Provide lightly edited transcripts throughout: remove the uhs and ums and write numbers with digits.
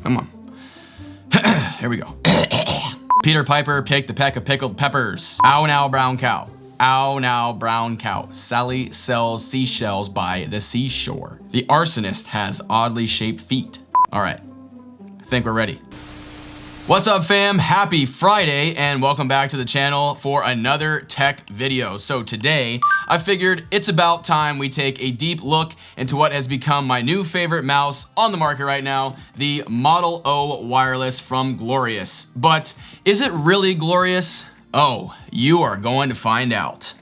Come on. Here we go. Peter Piper picked a peck of pickled peppers. Ow now, brown cow. Ow now, brown cow. Sally sells seashells by the seashore. The arsonist has oddly shaped feet. All right, I think we're ready. What's up, fam? Happy Friday and welcome back to the channel for another tech video. So today I figured it's about time we take a deep look into what has become my new favorite mouse on the market right now, the Model O Wireless from Glorious. But is it really glorious? Oh, you are going to find out.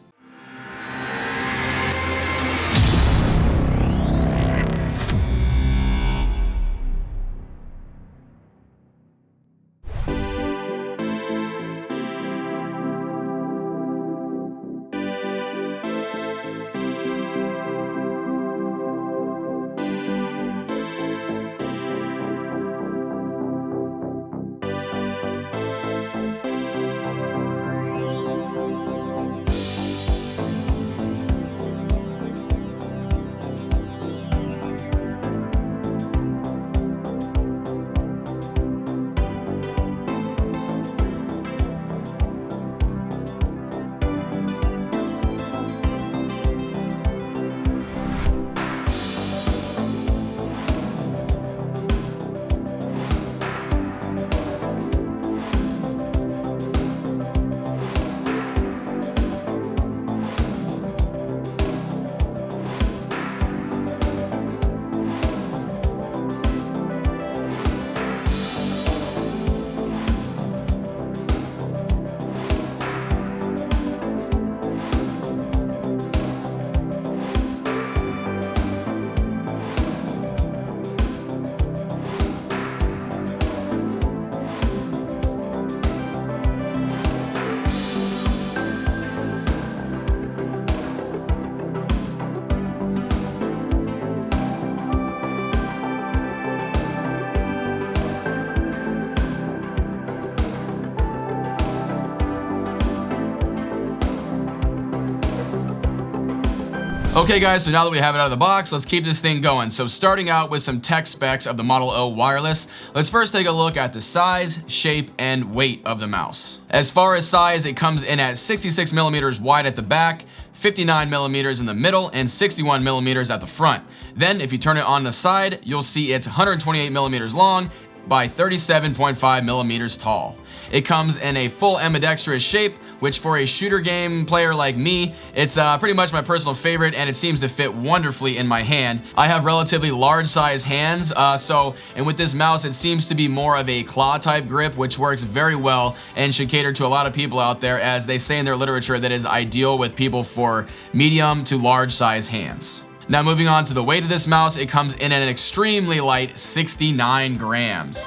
Okay guys, so now that we have it out of the box, let's keep this thing going. So starting out with some tech specs of the Model O Wireless, let's first take a look at the size, shape, and weight of the mouse. As far as size, it comes in at 66 millimeters wide at the back, 59 millimeters in the middle, and 61 millimeters at the front. Then if you turn it on the side, you'll see it's 128 millimeters long by 37.5 millimeters tall. It comes in a full ambidextrous shape, which for a shooter game player like me, it's pretty much my personal favorite, and it seems to fit wonderfully in my hand. I have relatively large size hands, and with this mouse, it seems to be more of a claw type grip, which works very well and should cater to a lot of people out there, as they say in their literature that is ideal with people for medium to large size hands. Now moving on to the weight of this mouse, it comes in at an extremely light 69 grams.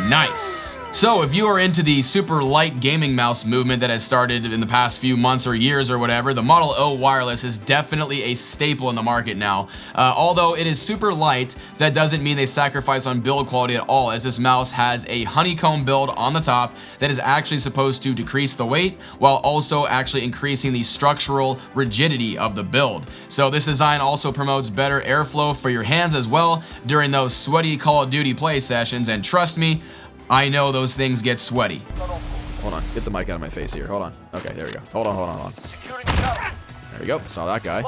Nice. So if you are into the super light gaming mouse movement that has started in the past few months or years or whatever, the Model O Wireless is definitely a staple in the market now. Although it is super light, that doesn't mean they sacrifice on build quality at all, as this mouse has a honeycomb build on the top that is actually supposed to decrease the weight while also actually increasing the structural rigidity of the build. So this design also promotes better airflow for your hands as well during those sweaty Call of Duty play sessions, and trust me, I know those things get sweaty. Hold on, get the mic out of my face here. Hold on. Okay, there we go. Hold on. There we go. Saw that guy.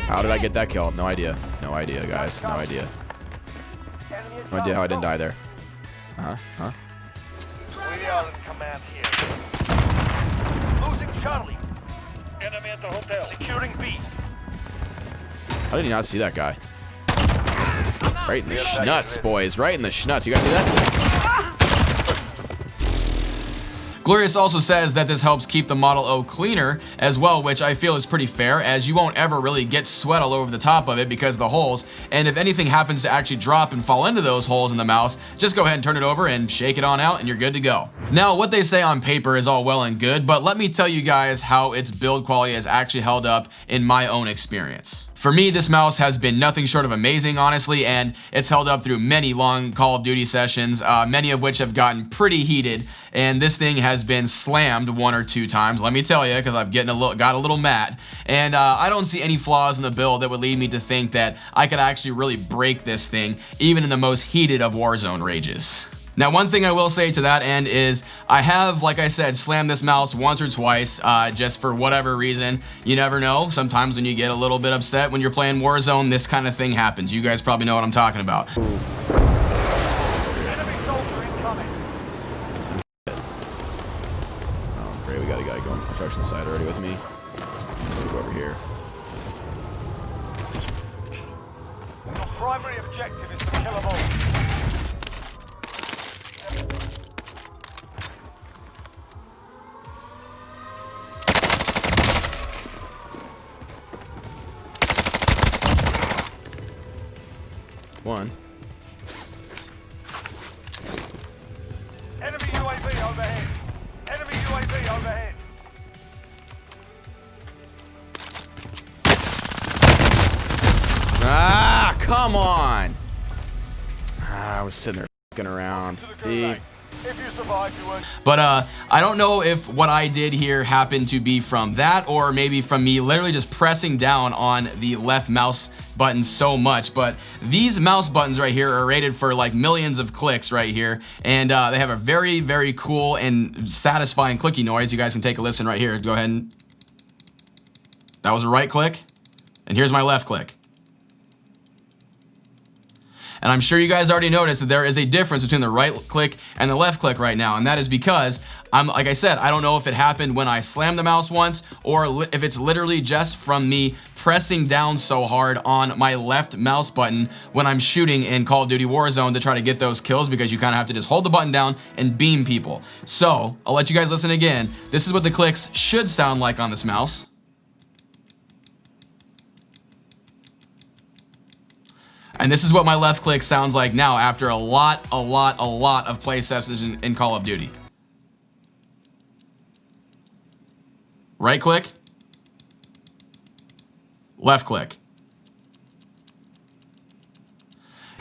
How did I get that kill? No idea. No idea, guys. No idea. No idea how I didn't die there. Huh? We are in command here. Losing Charlie. Enemy at the hotel. Securing B. How did you not see that guy? Right in the schnuts, boys. Right in the schnuts. You guys see that? Glorious also says that this helps keep the Model O cleaner as well, which I feel is pretty fair, as you won't ever really get sweat all over the top of it because of the holes, and if anything happens to actually drop and fall into those holes in the mouse, just go ahead and turn it over and shake it on out and you're good to go. Now, what they say on paper is all well and good, but let me tell you guys how its build quality has actually held up in my own experience. For me, this mouse has been nothing short of amazing, honestly, and it's held up through many long Call of Duty sessions, many of which have gotten pretty heated. and this thing has been slammed 1 or 2 times, let me tell you, because I've got a little mad. And I don't see any flaws in the build that would lead me to think that I could actually really break this thing, even in the most heated of Warzone rages. Now, one thing I will say to that end is I have, like I said, slammed this mouse once or twice, just for whatever reason. You never know. Sometimes when you get a little bit upset when you're playing Warzone, this kind of thing happens. You guys probably know what I'm talking about. Enemy soldier incoming. Oh, great. We got a guy going construction site already with me. Let me go over here. Your primary objective is to kill them all. One. Enemy UAV overhead. Enemy UAV overhead. Ah, come on. I was sitting there fucking around. To the Deep. gulag. If you survive, you earn. But I don't know if what I did here happened to be from that or maybe from me literally just pressing down on the left mouse button so much, but these mouse buttons right here are rated for like millions of clicks right here, and they have a very, very cool and satisfying clicky noise. You guys can take a listen right here. Go ahead and... That was a right click, and here's my left click. And I'm sure you guys already noticed that there is a difference between the right click and the left click right now. And that is because like I said, I don't know if it happened when I slammed the mouse once or if it's literally just from me pressing down so hard on my left mouse button when I'm shooting in Call of Duty Warzone to try to get those kills, because you kind of have to just hold the button down and beam people. So I'll let you guys listen again. This is what the clicks should sound like on this mouse. And this is what my left click sounds like now after a lot of play sessions in Call of Duty. Right click. Left click.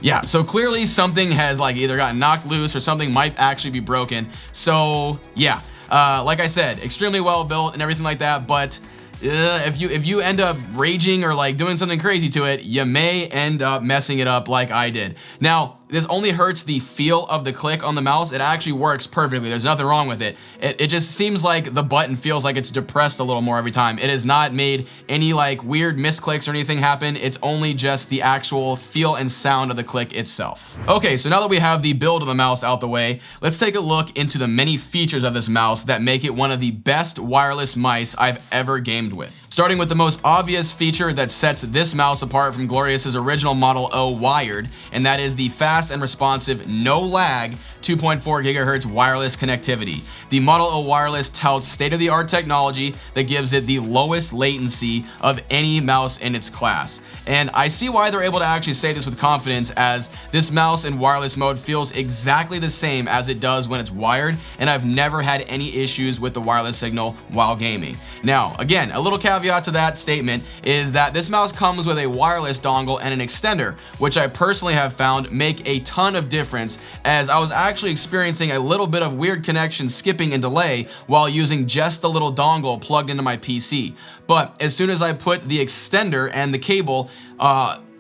Yeah, so clearly something has like either gotten knocked loose or something might actually be broken. So yeah, like I said, extremely well built and everything like that, but if you end up raging or like doing something crazy to it, you may end up messing it up like I did. Now, this only hurts the feel of the click on the mouse. It actually works perfectly. There's nothing wrong with it. It just seems like the button feels like it's depressed a little more every time. It has not made any like weird misclicks or anything happen. It's only just the actual feel and sound of the click itself. Okay, so now that we have the build of the mouse out the way, let's take a look into the many features of this mouse that make it one of the best wireless mice I've ever gamed with. Starting with the most obvious feature that sets this mouse apart from Glorious's original Model O wired, and that is the fast and responsive, no lag 2.4 gigahertz wireless connectivity. The Model O wireless touts state-of-the-art technology that gives it the lowest latency of any mouse in its class. And I see why they're able to actually say this with confidence, as this mouse in wireless mode feels exactly the same as it does when it's wired, and I've never had any issues with the wireless signal while gaming. Now, again, a little caveat to that statement is that this mouse comes with a wireless dongle and an extender, which I personally have found make a ton of difference, as I was actually experiencing a little bit of weird connection skipping and delay while using just the little dongle plugged into my PC. But as soon as I put the extender and the cable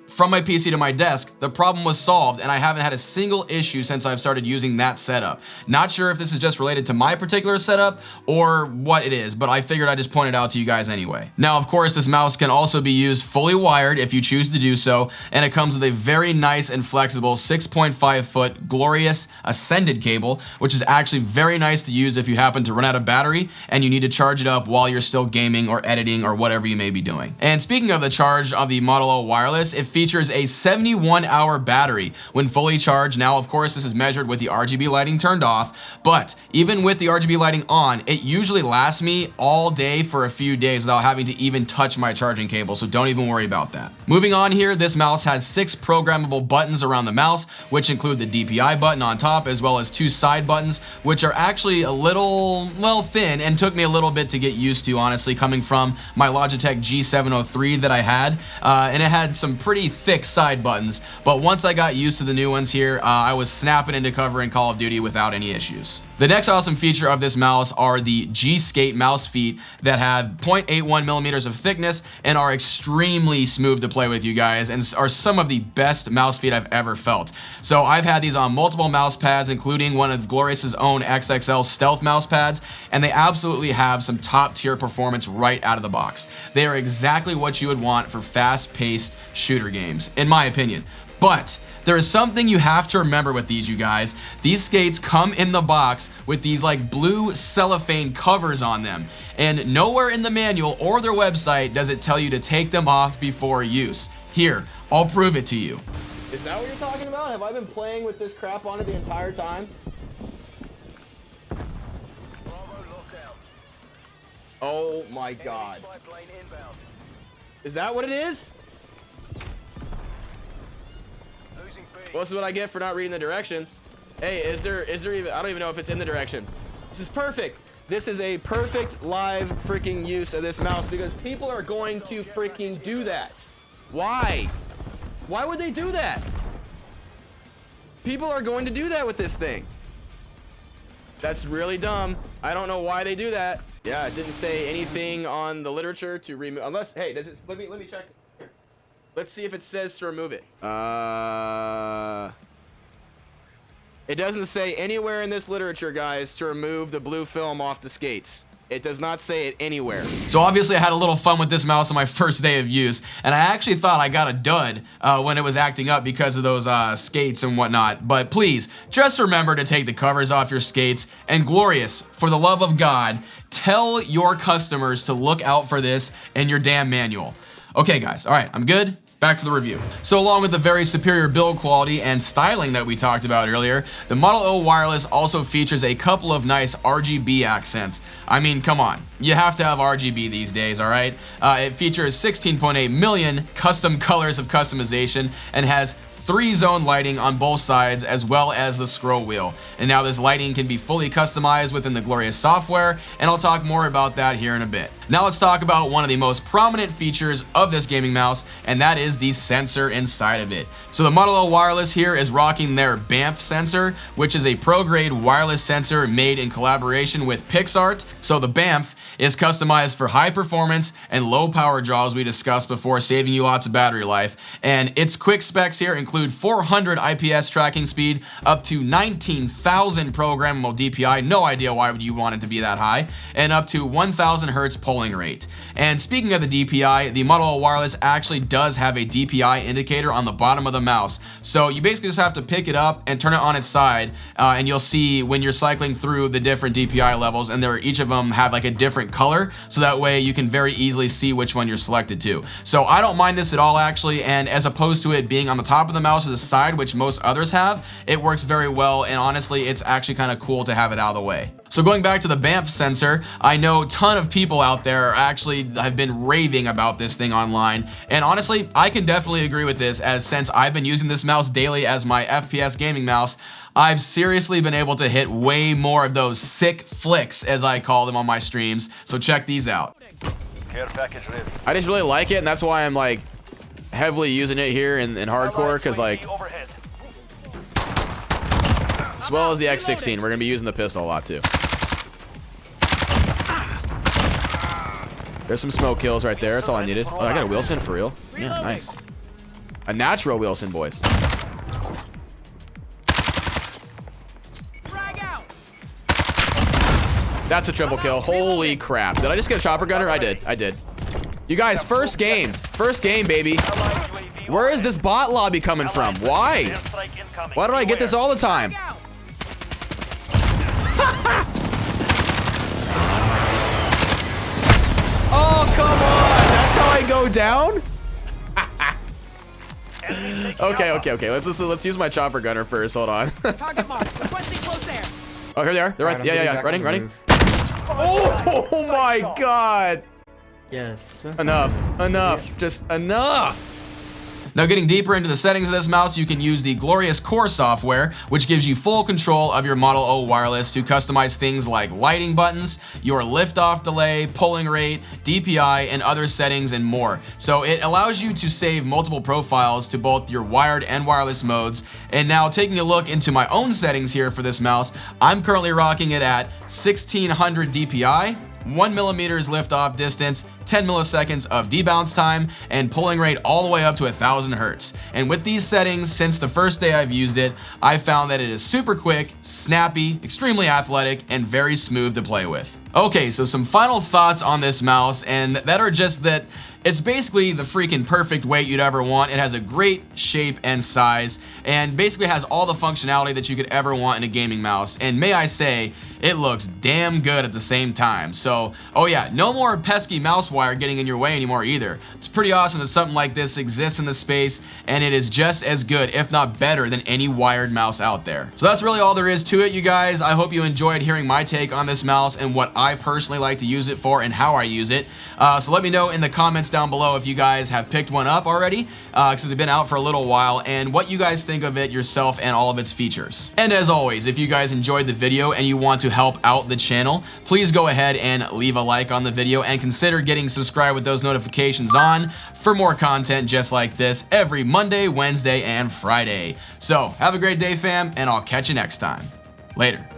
from my PC to my desk, the problem was solved, and I haven't had a single issue since I've started using that setup. Not sure if this is just related to my particular setup or what it is, but I figured I'd just point it out to you guys anyway. Now, of course, this mouse can also be used fully wired if you choose to do so, and it comes with a very nice and flexible 6.5 foot Glorious Ascended cable, which is actually very nice to use if you happen to run out of battery and you need to charge it up while you're still gaming or editing or whatever you may be doing. And speaking of the charge of the Model O wireless, it features a 71-hour battery when fully charged. Now, of course, this is measured with the RGB lighting turned off, but even with the RGB lighting on, it usually lasts me all day for a few days without having to even touch my charging cable, so don't even worry about that. Moving on here, this mouse has 6 programmable buttons around the mouse, which include the DPI button on top as well as 2 side buttons, which are actually a little, well, thin and took me a little bit to get used to, honestly, coming from my Logitech G703 that I had, and it had some pretty thick side buttons, but once I got used to the new ones here, I was snapping into cover in Call of Duty without any issues. The next awesome feature of this mouse are the G-Skate mouse feet that have 0.81 millimeters of thickness and are extremely smooth to play with, you guys, and are some of the best mouse feet I've ever felt. So I've had these on multiple mouse pads, including one of Glorious's own XXL stealth mouse pads, and they absolutely have some top tier performance right out of the box. They are exactly what you would want for fast-paced shooter games, in my opinion. But there is something you have to remember with these, you guys. These skates come in the box with these like blue cellophane covers on them, and nowhere in the manual or their website does it tell you to take them off before use. Here, I'll prove it to you. Is that what you're talking about? Have I been playing with this crap on it the entire time? Oh my god. Is that what it is? Well, this is what I get for not reading the directions. Hey, is there even, I don't even know if it's in the directions. This is perfect. This is a perfect live freaking use of this mouse because people are going to freaking do that. Why? Why would they do that? People are going to do that with this thing. That's really dumb. I don't know why they do that. Yeah, it didn't say anything on the literature to remove, unless, hey, does it, let me check. Here. Let's see if it says to remove it. It doesn't say anywhere in this literature, guys, to remove the blue film off the skates. It does not say it anywhere. So obviously I had a little fun with this mouse on my first day of use, and I actually thought I got a dud when it was acting up because of those skates and whatnot. But please, just remember to take the covers off your skates, and Glorious, for the love of God, tell your customers to look out for this in your damn manual. Okay guys, all right, I'm good. Back to the review. So along with the very superior build quality and styling that we talked about earlier, the Model O Wireless also features a couple of nice RGB accents. I mean, come on, you have to have RGB these days, all right? It features 16.8 million custom colors of customization and has 3-zone lighting on both sides as well as the scroll wheel. And now this lighting can be fully customized within the Glorious software, and I'll talk more about that here in a bit. Now let's talk about one of the most prominent features of this gaming mouse, and that is the sensor inside of it. So the Model O Wireless here is rocking their BAMF sensor, which is a pro-grade wireless sensor made in collaboration with PixArt. So the BAMF is customized for high performance and low power draws we discussed before, saving you lots of battery life. And its quick specs here include 400 IPS tracking speed, up to 19,000 programmable DPI, no idea why would you want it to be that high, and up to 1,000 Hertz polling rate. And speaking of the DPI, the Model O Wireless actually does have a DPI indicator on the bottom of the mouse. So you basically just have to pick it up and turn it on its side, and you'll see when you're cycling through the different DPI levels, and each of them have like a different color, so that way you can very easily see which one you're selected to. So I don't mind this at all actually, and as opposed to it being on the top of the mouse or the side, which most others have, it works very well, and honestly it's actually kind of cool to have it out of the way. So going back to the BAMF sensor, I know a ton of people out there actually have been raving about this thing online, and honestly I can definitely agree with this, as since I've been using this mouse daily as my FPS gaming mouse, I've seriously been able to hit way more of those sick flicks, as I call them, on my streams, so check these out. Care package ready. I just really like it, and that's why I'm like heavily using it here in hardcore, because like, Overhead. as well as the X16, we're gonna be using the pistol a lot too. There's some smoke kills right there. That's all I needed. Oh, I got a Wilson for real. Yeah, nice. A natural Wilson, boys. That's a triple kill. Holy crap. Did I just get a chopper gunner? I did. I did. You guys, first game. First game, baby. Where is this bot lobby coming from? Why? Why do I get this all the time? Oh, come on. That's how I go down? Okay. Let's use my chopper gunner first. Hold on. Target mark. Requesting close air. Oh, here they are. They're right. Yeah. Running. Oh my god. Yes. Enough. Just enough. Now, getting deeper into the settings of this mouse, you can use the Glorious Core software, which gives you full control of your Model O wireless to customize things like lighting buttons, your liftoff delay, pulling rate, DPI, and other settings and more. So it allows you to save multiple profiles to both your wired and wireless modes. And now, taking a look into my own settings here for this mouse, I'm currently rocking it at 1600 DPI, 1 millimeters liftoff distance, 10 milliseconds of debounce time, and pulling rate all the way up to 1000 hertz. And with these settings, since the first day I've used it, I found that it is super quick, snappy, extremely athletic, and very smooth to play with. Okay, so some final thoughts on this mouse, and that are just that it's basically the freaking perfect weight you'd ever want. It has a great shape and size, and basically has all the functionality that you could ever want in a gaming mouse. And may I say, it looks damn good at the same time. So, oh yeah, no more pesky mouse wire getting in your way anymore either. It's pretty awesome that something like this exists in the space, and it is just as good, if not better, than any wired mouse out there. So that's really all there is to it, you guys. I hope you enjoyed hearing my take on this mouse and what I personally like to use it for and how I use it. So let me know in the comments down below if you guys have picked one up already, since it's been out for a little while, and what you guys think of it yourself and all of its features. And as always, if you guys enjoyed the video and you want to help out the channel, please go ahead and leave a like on the video and consider getting subscribed with those notifications on for more content just like this every Monday, Wednesday, and Friday. So have a great day, fam, and I'll catch you next time. Later.